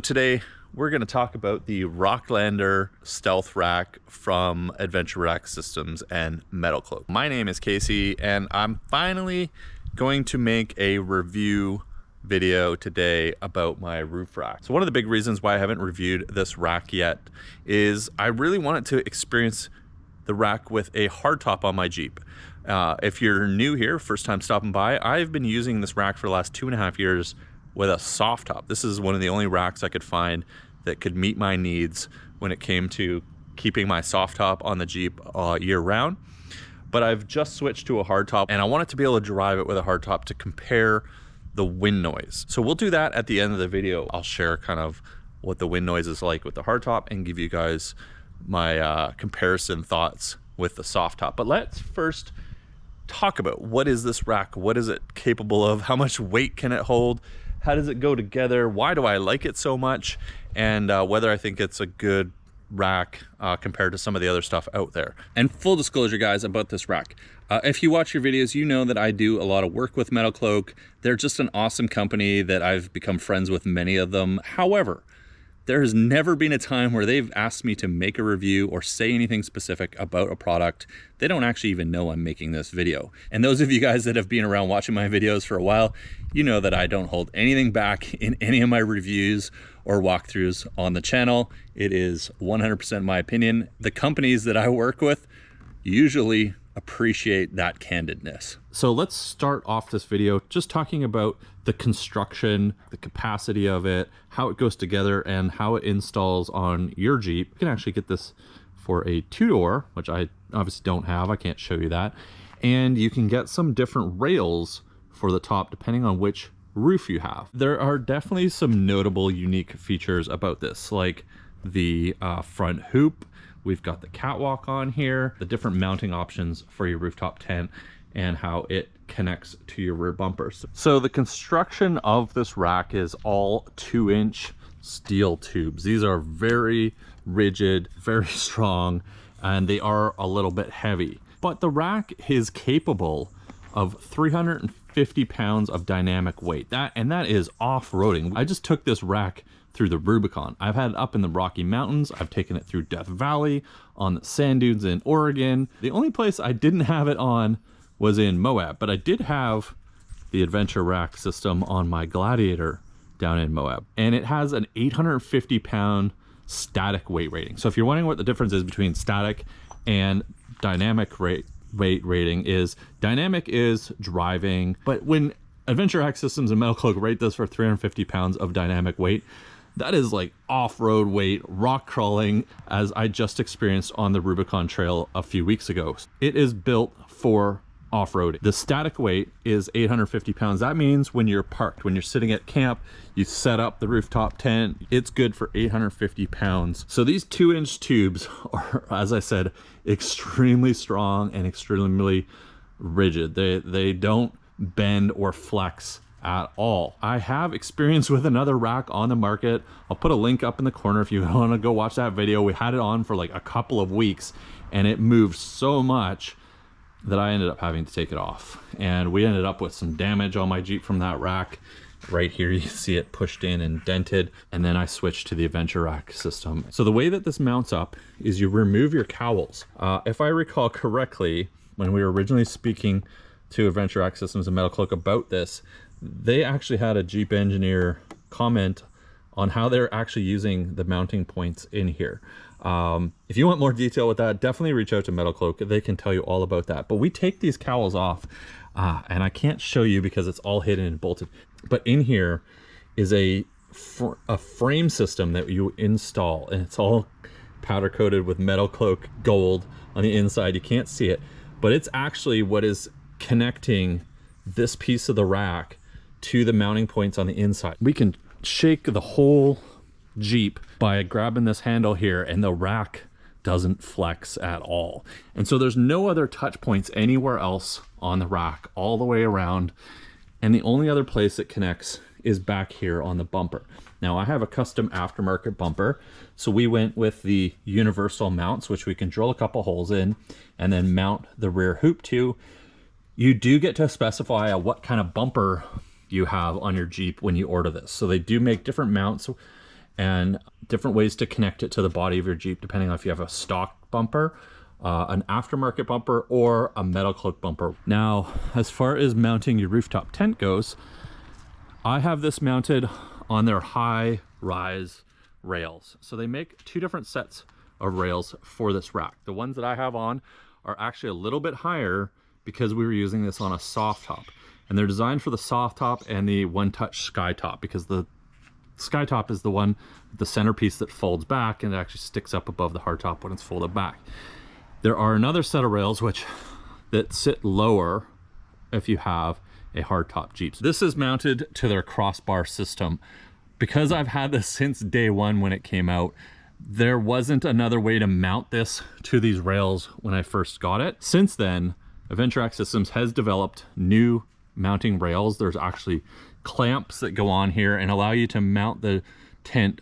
today we're going to talk about the Rocklander stealth rack from Adventure Rack Systems and Metalcloak. My name is Casey and I'm finally going to make a review video today about my roof rack. So one of the big reasons why I haven't reviewed this rack yet is I really wanted to experience the rack with a hardtop on my Jeep. If you're new here, first time stopping by, I've been using this rack for the last 2.5 years with a soft top. This is one of the only racks I could find that could meet my needs when it came to keeping my soft top on the Jeep year round. But I've just switched to a hardtop and I wanted to be able to drive it with a hardtop to compare the wind noise. So we'll do that at the end of the video. I'll share kind of what the wind noise is like with the hardtop and give you guys my comparison thoughts with the soft top. But let's first talk about what is this rack? What is it capable of? How much weight can it hold? How does it go together? Why do I like it so much? And whether I think it's a good rack compared to some of the other stuff out there. And full disclosure, guys, about this rack. If you watch your videos, you know that I do a lot of work with Metalcloak. They're just an awesome company that I've become friends with many of them. However, there has never been a time where they've asked me to make a review or say anything specific about a product. They don't actually even know I'm making this video. And those of you guys that have been around watching my videos for a while, you know that I don't hold anything back in any of my reviews or walkthroughs on the channel. It is 100% my opinion. The companies that I work with usually appreciate that candidness. So let's start off this video just talking about the construction, the capacity of it, how it goes together, and how it installs on your Jeep. You can actually get this for a 2-door, which I obviously don't have. I can't show you that. And you can get some different rails for the top depending on which roof you have. There are definitely some notable unique features about this, like the front hoop. We've got the catwalk on here, the different mounting options for your rooftop tent, and how it connects to your rear bumpers. So the construction of this rack is all 2-inch steel tubes. These are very rigid, very strong, and they are a little bit heavy. But the rack is capable of 350 pounds of dynamic weight. That is off-roading. I just took this rack through the Rubicon. I've had it up in the Rocky Mountains. I've taken it through Death Valley, on the sand dunes in Oregon. The only place I didn't have it on was in Moab, but I did have the Adventure Rack system on my Gladiator down in Moab. And it has an 850 pound static weight rating. So if you're wondering what the difference is between static and dynamic weight rating is, dynamic is driving, but when Adventure Rack Systems and Metalcloak rate this for 350 pounds of dynamic weight, that is like off-road weight, rock crawling, as I just experienced on the Rubicon Trail a few weeks ago. It is built for off-roading. The static weight is 850 pounds. That means when you're parked, when you're sitting at camp, you set up the rooftop tent, it's good for 850 pounds. So these 2-inch tubes are, as I said, extremely strong and extremely rigid. They don't bend or flex at all. I have experience with another rack on the market. I'll put a link up in the corner if you want to go watch that video. We had it on for like a couple of weeks and it moved so much that I ended up having to take it off. And we ended up with some damage on my Jeep from that rack. Right here you see it pushed in and dented, and then I switched to the Adventure Rack system. So the way that this mounts up is you remove your cowls. If I recall correctly, when we were originally speaking to Adventure Rack Systems and Metalcloak about this, they actually had a Jeep engineer comment on how they're actually using the mounting points in here. If you want more detail with that, definitely reach out to Metalcloak. They can tell you all about that. But we take these cowls off, and I can't show you because it's all hidden and bolted. But in here is a frame system that you install, and it's all powder coated with Metalcloak gold on the inside. You can't see it, but it's actually what is connecting this piece of the rack to the mounting points on the inside. We can shake the whole Jeep by grabbing this handle here, and the rack doesn't flex at all. And so there's no other touch points anywhere else on the rack all the way around. And the only other place it connects is back here on the bumper. Now I have a custom aftermarket bumper, so we went with the universal mounts, which we can drill a couple holes in and then mount the rear hoop to. You do get to specify what kind of bumper you have on your Jeep when you order this. So they do make different mounts, and different ways to connect it to the body of your Jeep, depending on if you have a stock bumper, an aftermarket bumper, or a Metalcloak bumper. Now, as far as mounting your rooftop tent goes, I have this mounted on their high rise rails. So they make two different sets of rails for this rack. The ones that I have on are actually a little bit higher because we were using this on a soft top, and they're designed for the soft top and the one touch sky top, because the sky top is the one with the centerpiece that folds back and it actually sticks up above the hard top when it's folded back. There are another set of rails that sit lower if you have a hardtop Jeep. This is mounted to their crossbar system. Because I've had this since day one when it came out, there wasn't another way to mount this to these rails when I first got it. Since then, Adventure Rack Systems has developed new mounting rails. There's actually clamps that go on here and allow you to mount the tent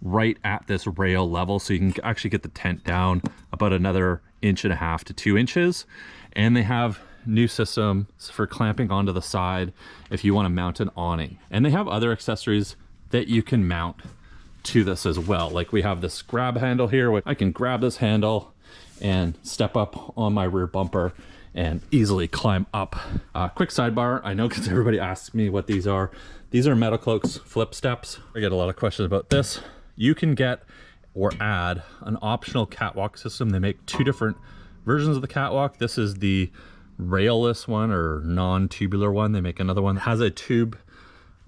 right at this rail level, so you can actually get the tent down about another 1.5 to 2 inches. And they have new systems for clamping onto the side if you want to mount an awning. And they have other accessories that you can mount to this as well. Like we have this grab handle here, where I can grab this handle and step up on my rear bumper and easily climb up. Quick sidebar, I know because everybody asks me what these are. These are Metalcloak's flip steps. I get a lot of questions about this. You can get or add an optional catwalk system. They make two different versions of the catwalk. This is the railless one, or non-tubular one. They make another one that has a tube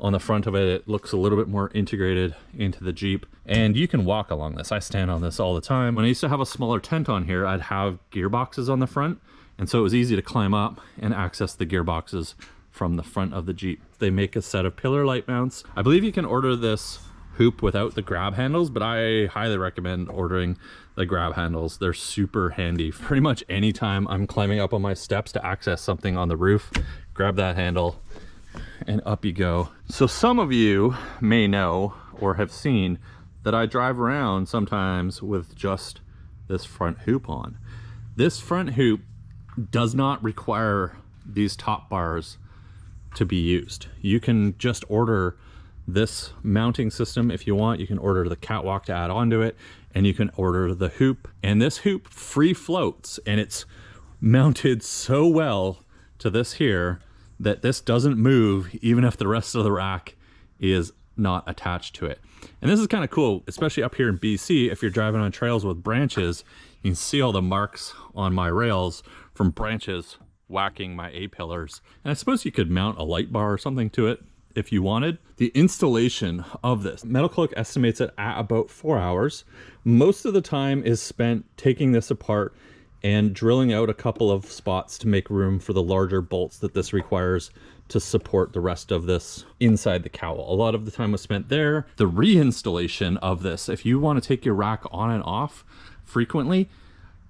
on the front of it. It looks a little bit more integrated into the Jeep, and you can walk along this. I stand on this all the time. When I used to have a smaller tent on here, I'd have gearboxes on the front, and so it was easy to climb up and access the gearboxes from the front of the Jeep. They make a set of pillar light mounts. I believe you can order this hoop without the grab handles, but I highly recommend ordering the grab handles. They're super handy. Pretty much anytime I'm climbing up on my steps to access something on the roof, grab that handle and up you go. So some of you may know or have seen that I drive around sometimes with just this front hoop on. This front hoop does not require these top bars to be used. You can just order this mounting system if you want. You can order the catwalk to add onto it, and you can order the hoop. And this hoop free floats, and it's mounted so well to this here that this doesn't move even if the rest of the rack is not attached to it. And this is kind of cool, especially up here in BC. If you're driving on trails with branches, you can see all the marks on my rails from branches whacking my A-pillars. And I suppose you could mount a light bar or something to it if you wanted. The installation of this, Metalcloak estimates it at about 4 hours. Most of the time is spent taking this apart and drilling out a couple of spots to make room for the larger bolts that this requires to support the rest of this inside the cowl. A lot of the time was spent there. The reinstallation of this, if you want to take your rack on and off frequently,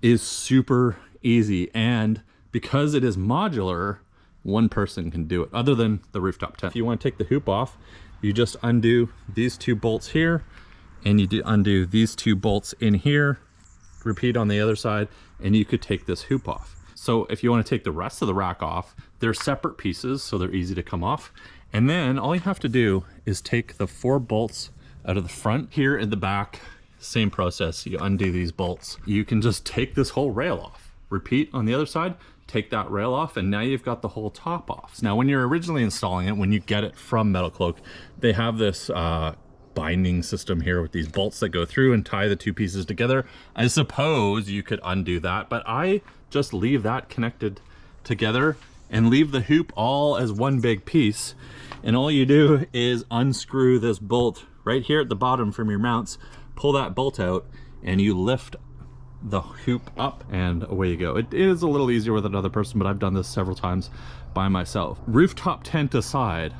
is super easy. And because it is modular, one person can do it, other than the rooftop tent. If you want to take the hoop off, you just undo these two bolts here, and you undo these two bolts in here, repeat on the other side, and you could take this hoop off. So if you want to take the rest of the rack off, they're separate pieces, so they're easy to come off. And then all you have to do is take the 4 bolts out of the front. Here in the back, same process. You undo these bolts. You can just take this whole rail off. Repeat on the other side, take that rail off, and now you've got the whole top off. Now, when you're originally installing it, when you get it from Metalcloak, they have this binding system here with these bolts that go through and tie the two pieces together. I suppose you could undo that, but I just leave that connected together and leave the hoop all as one big piece. And all you do is unscrew this bolt right here at the bottom from your mounts, pull that bolt out, and you lift the hoop up, and away you go. It is a little easier with another person, but I've done this several times by myself. Rooftop tent aside,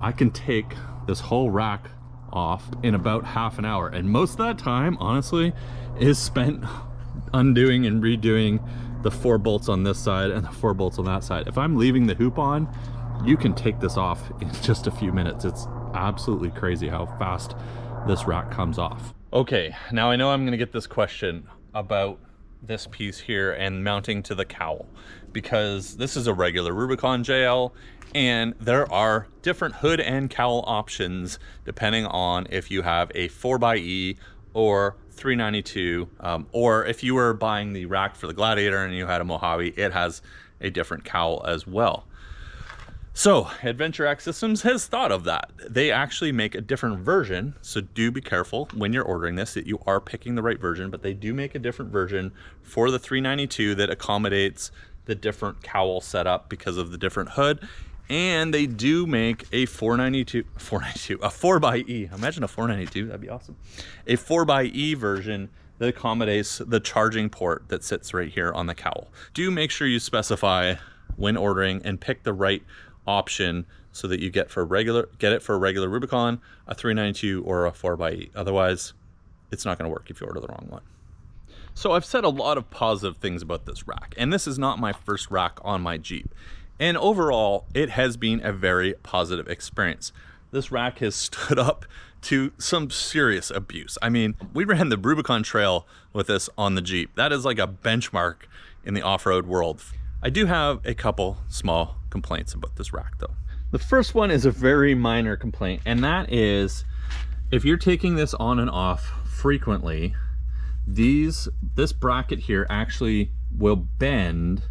I can take this whole rack off in about half an hour, and most of that time, honestly, is spent undoing and redoing the 4 bolts on this side and the 4 bolts on that side. If I'm leaving the hoop on, you can take this off in just a few minutes. It's absolutely crazy how fast this rack comes off. Okay, now I know I'm gonna get this question about this piece here and mounting to the cowl, because this is a regular Rubicon JL and there are different hood and cowl options depending on if you have a 4xe or 392, or if you were buying the rack for the Gladiator and you had a Mojave, it has a different cowl as well. So Adventure X Systems has thought of that. They actually make a different version, so do be careful when you're ordering this that you are picking the right version, but they do make a different version for the 392 that accommodates the different cowl setup because of the different hood. And they do make a 4xe. Imagine a 492, that'd be awesome. A 4xe version that accommodates the charging port that sits right here on the cowl. Do make sure you specify when ordering and pick the right option so that you get it for a regular Rubicon, a 392, or a 4xe. Otherwise, it's not gonna work if you order the wrong one. So I've said a lot of positive things about this rack, and this is not my first rack on my Jeep. And overall, it has been a very positive experience. This rack has stood up to some serious abuse. I mean, we ran the Rubicon Trail with this on the Jeep. That is like a benchmark in the off-road world. I do have a couple small complaints about this rack though. The first one is a very minor complaint, and that is if you're taking this on and off frequently, this bracket here actually will bend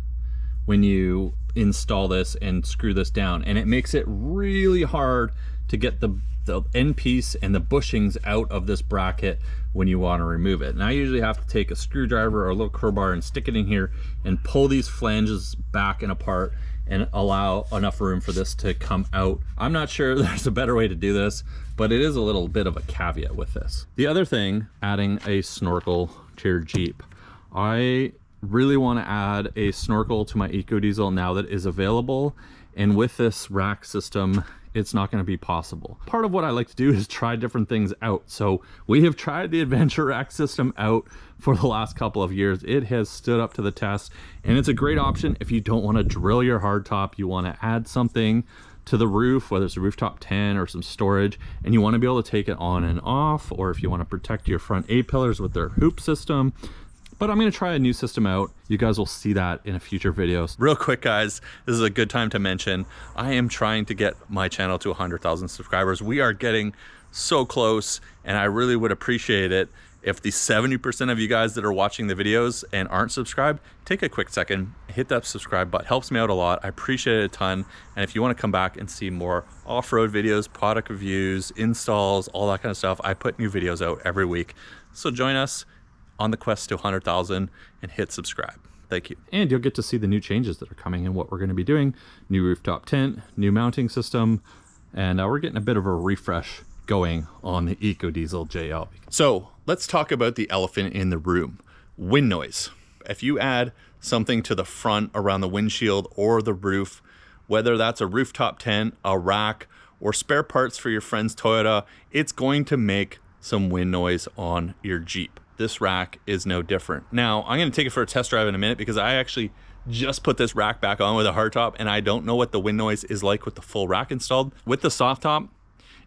when you install this and screw this down, and it makes it really hard to get the end piece and the bushings out of this bracket when you want to remove it. And I usually have to take a screwdriver or a little crowbar and stick it in here and pull these flanges back and apart and allow enough room for this to come out. I'm not sure there's a better way to do this, but it is a little bit of a caveat with this. The other thing, adding a snorkel to your Jeep. I really want to add a snorkel to my EcoDiesel now that is available, and with this rack system it's not going to be possible. Part of what I like to do is try different things out. So we have tried the Adventure Rack system out for the last couple of years. It has stood up to the test, and it's a great option if you don't want to drill your hardtop, you want to add something to the roof, whether it's a rooftop tent or some storage, and you want to be able to take it on and off, or if you want to protect your front A-pillars with their hoop system. But I'm going to try a new system out. You guys will see that in a future video. Real quick, guys, this is a good time to mention, I am trying to get my channel to 100,000 subscribers. We are getting so close, and I really would appreciate it if the 70% of you guys that are watching the videos and aren't subscribed, take a quick second, hit that subscribe button. Helps me out a lot. I appreciate it a ton. And if you want to come back and see more off-road videos, product reviews, installs, all that kind of stuff, I put new videos out every week. So join us on the quest to 100,000 and hit subscribe. Thank you. And you'll get to see the new changes that are coming and what we're going to be doing. New rooftop tent, new mounting system, and we're getting a bit of a refresh going on the EcoDiesel JL. So let's talk about the elephant in the room, wind noise. If you add something to the front around the windshield or the roof, whether that's a rooftop tent, a rack, or spare parts for your friend's Toyota, it's going to make some wind noise on your Jeep. This rack is no different. Now, I'm going to take it for a test drive in a minute because I actually just put this rack back on with a hardtop, and I don't know what the wind noise is like with the full rack installed. With the soft top,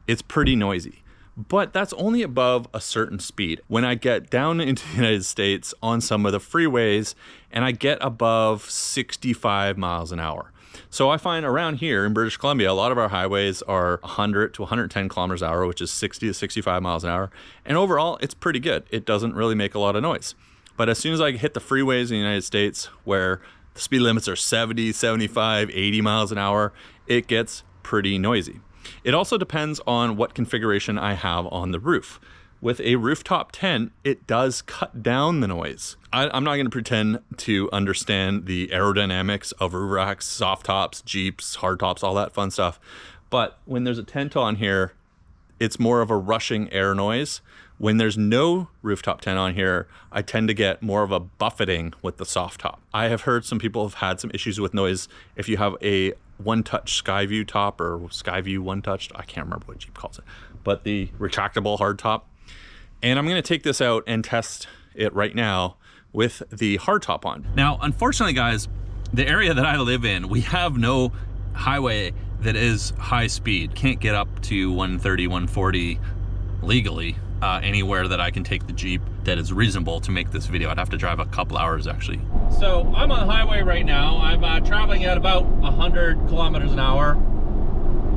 it's pretty noisy, but that's only above a certain speed. When I get down into the United States on some of the freeways and I get above 65 miles an hour. So I find around here in British Columbia, a lot of our highways are 100 to 110 kilometers an hour, which is 60 to 65 miles an hour. And overall, it's pretty good. It doesn't really make a lot of noise. But as soon as I hit the freeways in the United States, where the speed limits are 70, 75, 80 miles an hour, it gets pretty noisy. It also depends on what configuration I have on the roof. With a rooftop tent, it does cut down the noise. I'm not going to pretend to understand the aerodynamics of roof racks, soft tops, Jeeps, hard tops, all that fun stuff. But when there's a tent on here, it's more of a rushing air noise. When there's no rooftop tent on here, I tend to get more of a buffeting with the soft top. I have heard some people have had some issues with noise if you have a one-touch Skyview top or Skyview one-touched, I can't remember what Jeep calls it, but the retractable hard top. And I'm going to take this out and test it right now with the hardtop on. Now, unfortunately, guys, the area that I live in, we have no highway that is high speed. Can't get up to 130, 140 legally anywhere that I can take the Jeep that is reasonable to make this video. I'd have to drive a couple hours actually. So I'm on the highway right now. I'm traveling at about 100 kilometers an hour.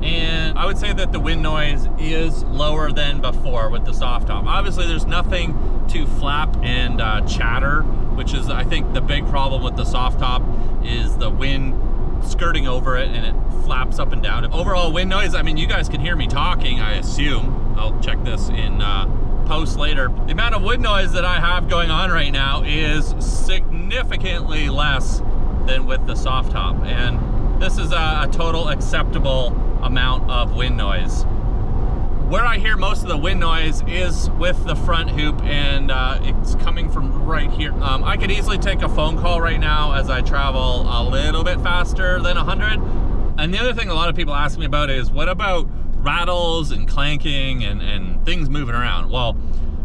And I would say that the wind noise is lower than before with the soft top. Obviously there's nothing to flap and chatter, which is I think the big problem with the soft top is the wind skirting over it and it flaps up and down. Overall wind noise, I mean, you guys can hear me talking, I assume. I'll check this in post later. The amount of wind noise that I have going on right now is significantly less than with the soft top. And this is a total acceptable amount of wind noise. Where I hear most of the wind noise is with the front hoop, and it's coming from right here. I could easily take a phone call right now as I travel a little bit faster than 100. And the other thing a lot of people ask me about is, what about rattles and clanking and things moving around? Well,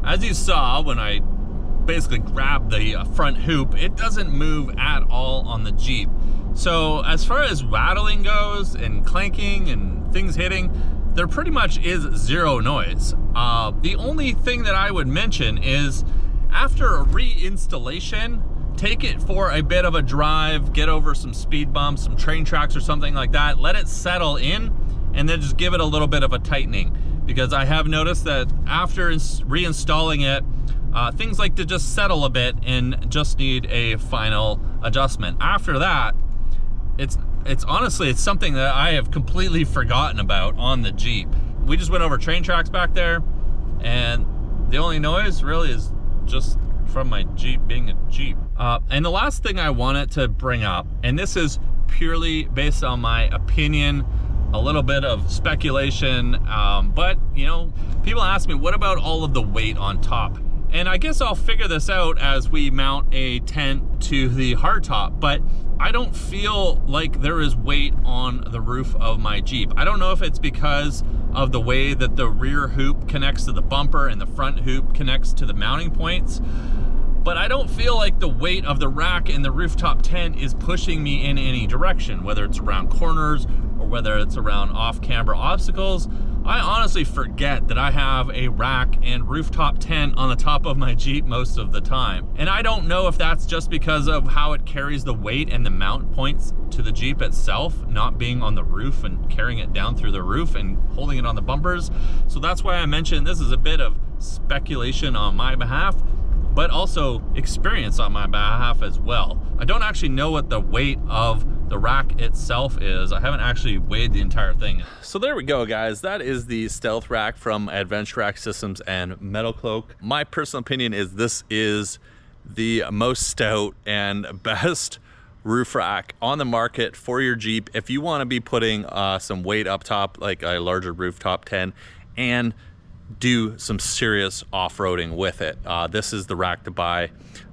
as you saw when I basically grabbed the front hoop, it doesn't move at all on the Jeep. So as far as rattling goes and clanking and things hitting, there pretty much is zero noise. The only thing that I would mention is after a reinstallation, take it for a bit of a drive, get over some speed bumps, some train tracks or something like that, let it settle in, and then just give it a little bit of a tightening. Because I have noticed that after reinstalling it, things like to just settle a bit and just need a final adjustment. After that, it's honestly, it's something that I have completely forgotten about on the Jeep. We just went over train tracks back there, and the only noise really is just from my Jeep being a Jeep. And the last thing I wanted to bring up, and this is purely based on my opinion, a little bit of speculation, but you know, people ask me, what about all of the weight on top? And I guess I'll figure this out as we mount a tent to the hardtop, but I don't feel like there is weight on the roof of my Jeep. I don't know if it's because of the way that the rear hoop connects to the bumper and the front hoop connects to the mounting points, but I don't feel like the weight of the rack and the rooftop tent is pushing me in any direction, whether it's around corners or whether it's around off-camber obstacles. I honestly forget that I have a rack and rooftop tent on the top of my Jeep most of the time. And I don't know if that's just because of how it carries the weight and the mount points to the Jeep itself, not being on the roof and carrying it down through the roof and holding it on the bumpers. So that's why I mentioned this is a bit of speculation on my behalf, but also experience on my behalf as well. I don't actually know what the weight of the rack itself is. I haven't actually weighed the entire thing. So there we go, guys. That is the Stealth Rack from Adventure Rack Systems and Metalcloak. My personal opinion is this is the most stout and best roof rack on the market for your Jeep if you want to be putting some weight up top, like a larger rooftop tent, and do some serious off-roading with it. This is the rack to buy.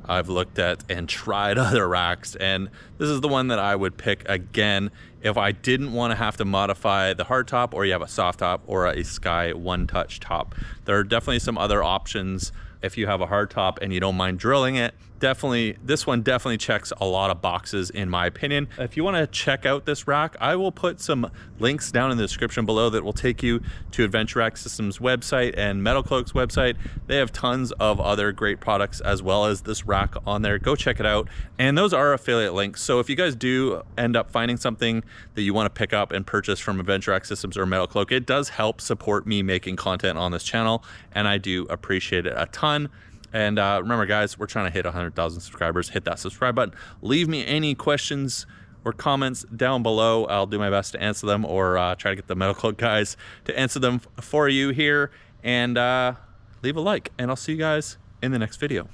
I've looked at and tried other racks, and this is the one that I would pick again if I didn't want to have to modify the hardtop, or you have a soft top or a Sky One Touch top. There are definitely some other options if you have a hardtop and you don't mind drilling it. Definitely, this one definitely checks a lot of boxes in my opinion. If you want to check out this rack, I will put some links down in the description below that will take you to Adventure Rack Systems website and Metalcloak's website. They have tons of other great products as well as this rack on there. Go check it out. And those are affiliate links. So if you guys do end up finding something that you want to pick up and purchase from Adventure Rack Systems or Metalcloak, it does help support me making content on this channel, and I do appreciate it a ton. And remember, guys, we're trying to hit 100,000 subscribers. Hit that subscribe button. Leave me any questions or comments down below. I'll do my best to answer them, or try to get the Metalcloak guys to answer them for you here. And leave a like, and I'll see you guys in the next video.